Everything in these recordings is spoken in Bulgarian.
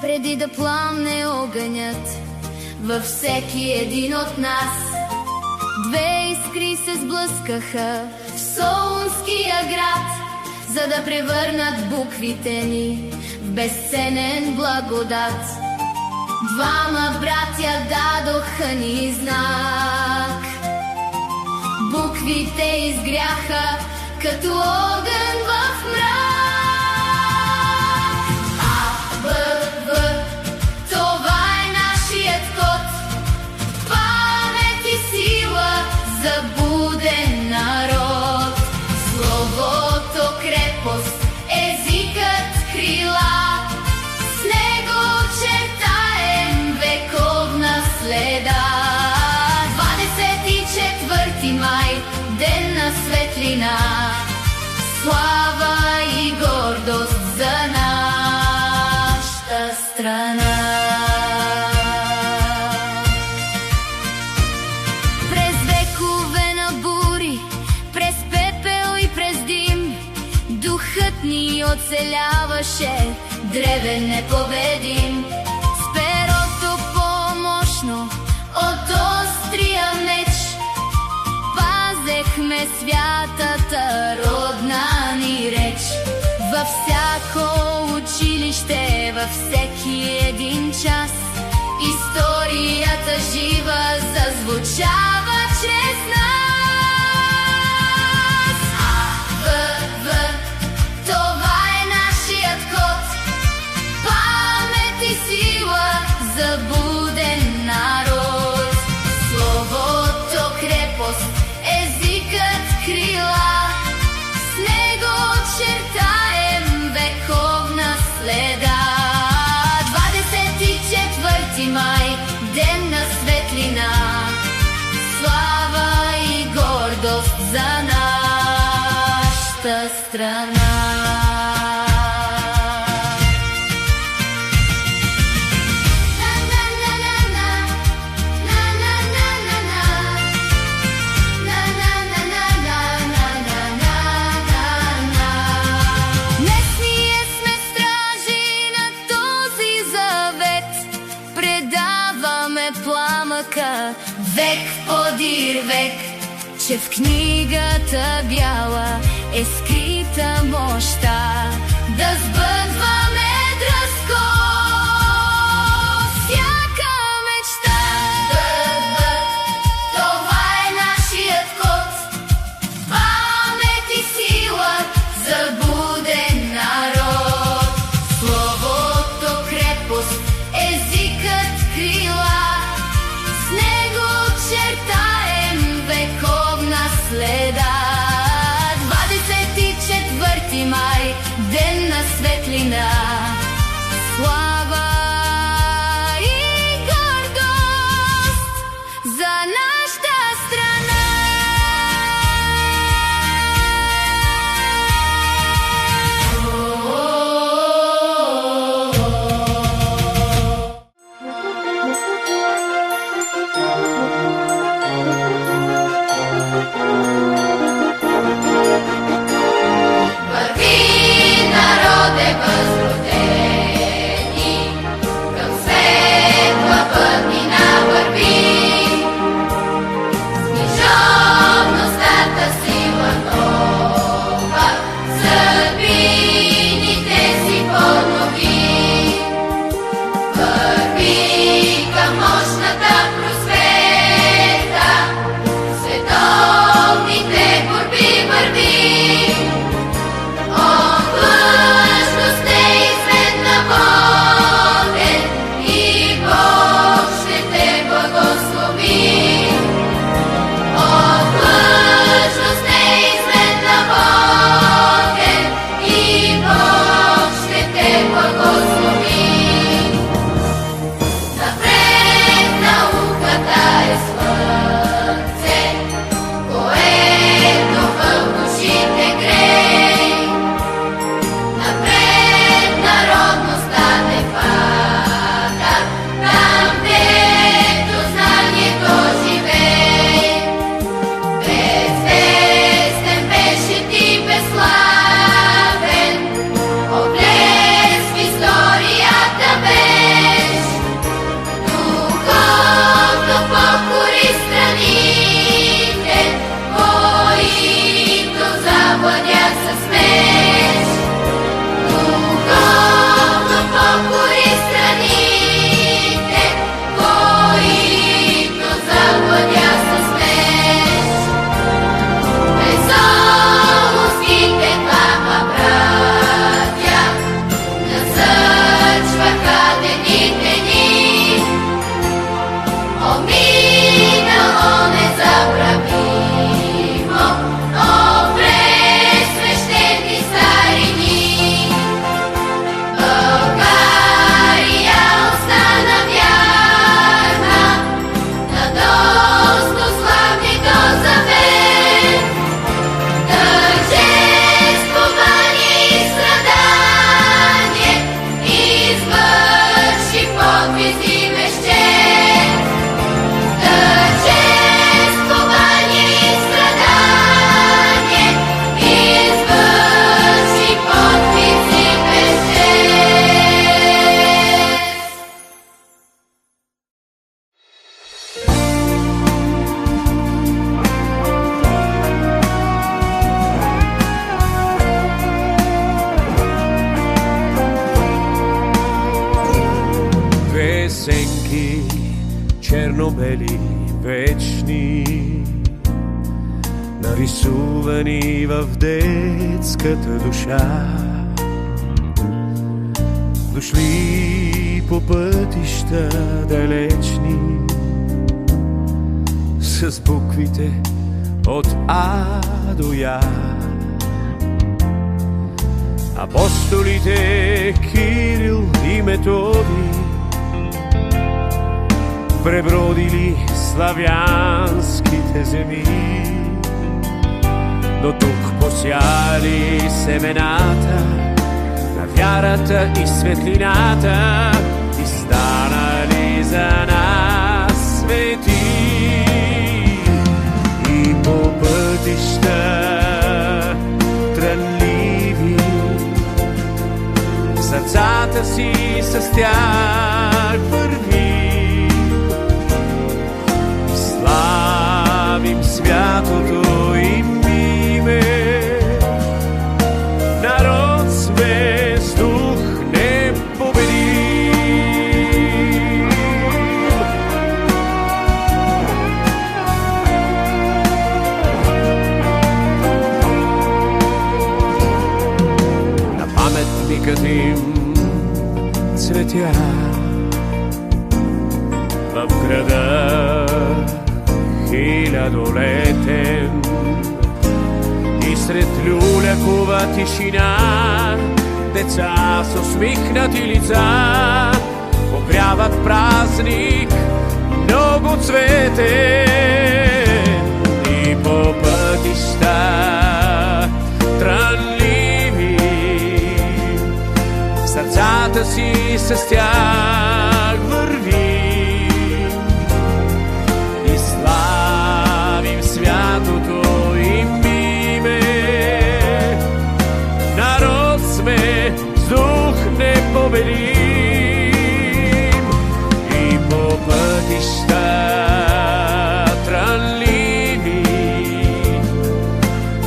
преди да пламне огънят във всеки един от нас. Две искри се сблъскаха в Солунския град, за да превърнат буквите ни в безценен благодат. Двама братя дадоха ни знак. Буквите изгряха като огън в мрак. А, Б, В, това е нашият код. Памет и сила за буден народ. Словото крепост, езикът крила. С него чертаем вековна следа. 24 май, ден на светлина, слава и гордост за нашата страна. През векове на бури, през пепел и през дим, духът ни оцеляваше, древен непобедим. С перото по-мощно от острия меч пазехме святата родна ни реч. Във всяко училище, във всеки един час, историята жива зазвучава чрез нас. А, В, В, това е нашият код. Памет и сила за буден народ. Словото крепост, езикът крила. С него чертаем вековна следа. 24 май, ден на светлина, слава и гордост за нашата страна. Век подир век, че в книгата бяла е скрита мощта да сбъдваме дръзко всяка мечта. Това е нашият код. Памет и сила за буден народ. Словото крепост, езикът крила. С него чертаем вековна следа. 24 май, ден на светлина. успели вечни, нарисувани в детската душа. Дошли по пътища далечни, с буквите от А до Я. Апостолите Кирил и Методий пребродили славянските земи, но тук посяли семената на вярата и светлината и станали за нас свети. И по пътища трънливи сърцата си с тях върви. Славим святото им име, народ сме с дух непобедим. На паметникът им цветя в града хилядолетен и сред люлякова тишина деца с усмихнати лица огряват празник много цветен. И по пътища трънливи сърцата си с тях върви. И славим святото им име, народ сме с дух непобедим. И по пътища трънливи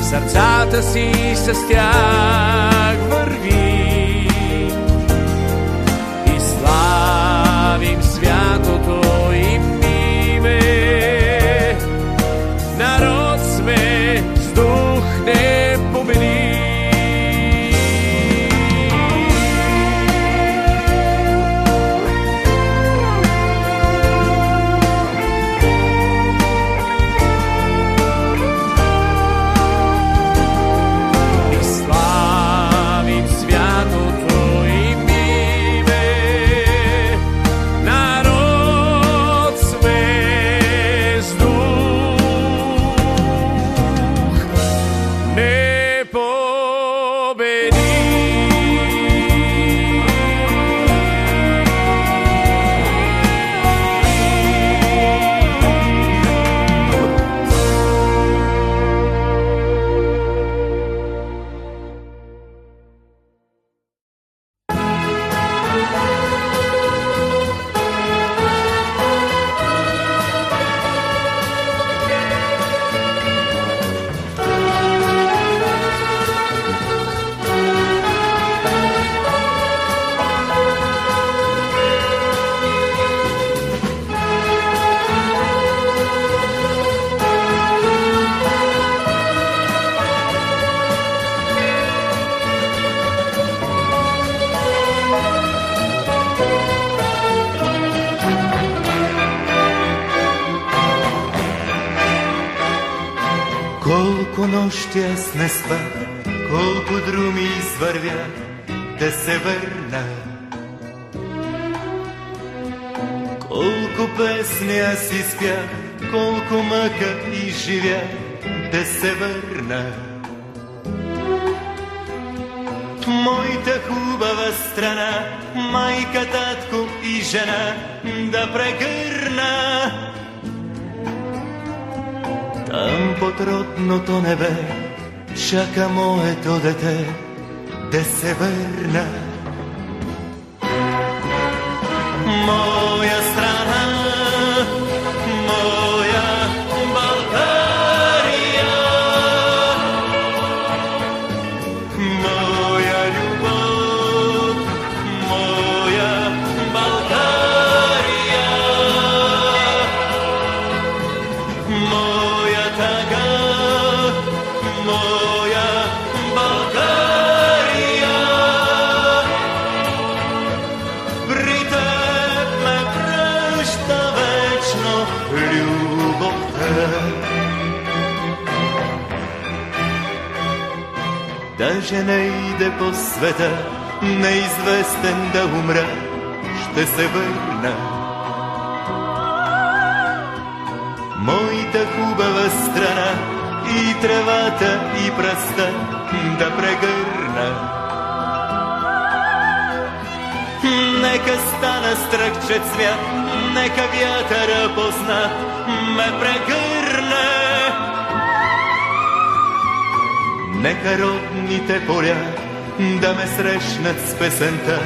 сърцата си с тях върви. И славим святото им име, народ сме с дух непобедим. И славим святото им име, народ сме с дух непобедим. Колко нощи аз не спа, колко друми извървя да се върна. Колко песни аз изпях, колко мъка изживя да се върна. Моята хубава страна, майка, татко и жена да прегърна. Там под родното небе чака моето дете да се върна. Моя страна, моя България, моя любов, моя България. моя тъга, моя България. При теб ме връща вечно любовта. Даже не иде по света, неизвестен да умра, ще се върна. Моята хубава страна, и тревата, и пръста да прегърна. Нека стана стръкче цвят, нека вятъра познат ме прегърне. Нека родните поля да ме срещнат с песента,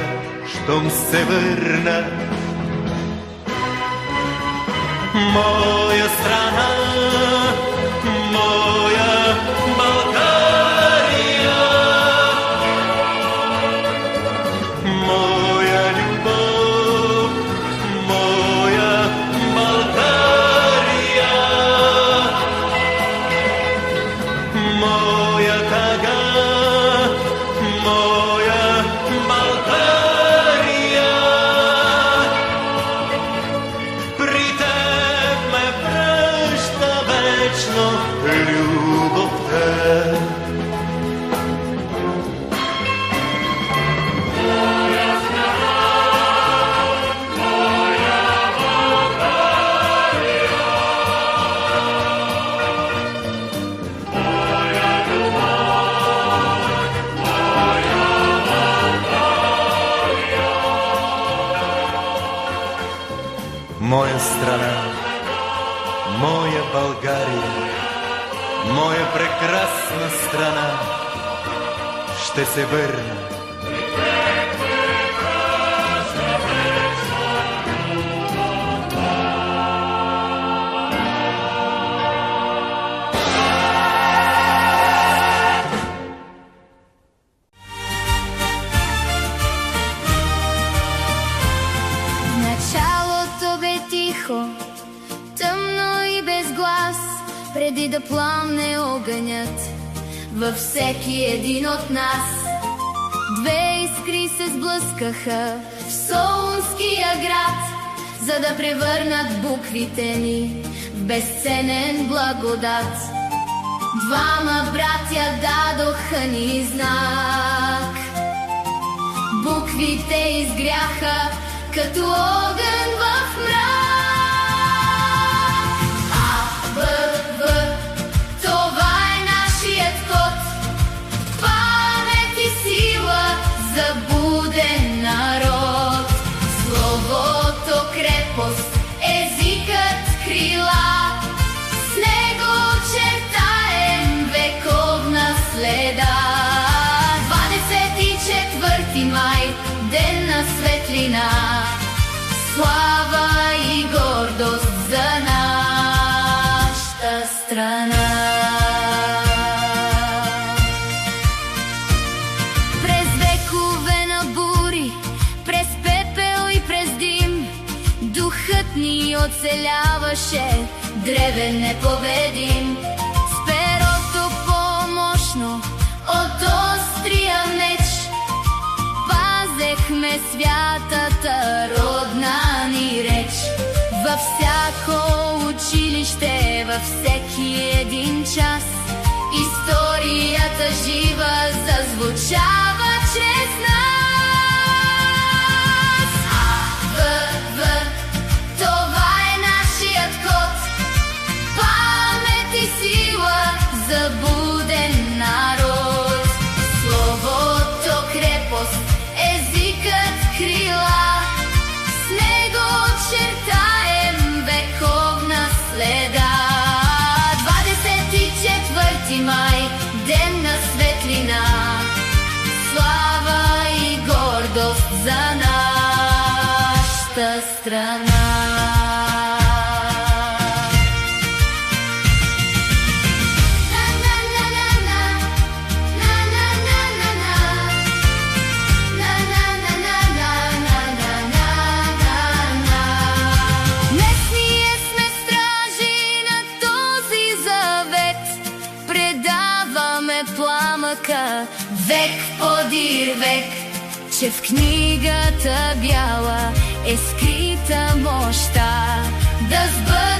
щом се върна. Моя страна, моя България, моя любов, моя България, моя тъга, моя България. При теб ме връща вечно любовта. Моя страна, моя България, моя прекрасна страна, ще се върна. Началото бе тихо, тъмно и без глас, преди да пламне огънят във всеки един от нас. Две искри се сблъскаха в Солунския град, за да превърнат буквите ни в безценен благодат. Двама братя дадоха ни знак, буквите изгряха като огън в мрак. А, Б, В, това е нашият код, памет и сила за буден народ. Словото крепост, езикът крила, с него чертаем вековна следа. 24 май, ден на светлина, слава и гордост за нашата страна. През векове на бури, през пепел и през дим, духът ни оцеляваше, древен непобедим. С перото по-мощно от острия меч пазехме святата родна ни реч. Във всяко училище, във всеки един час, историята жива зазвучава чрез нас. А, В, В, това е нашият код, памет и сила за буден народ. Словото крепост, езикът крила, с него чертаем вековна следа. 24 май, ден на светлина, слава и гордост за нашата страна. Днес ние сме стражи на този Век подир век, че в книгата бяла е скрита мощта да сбъдне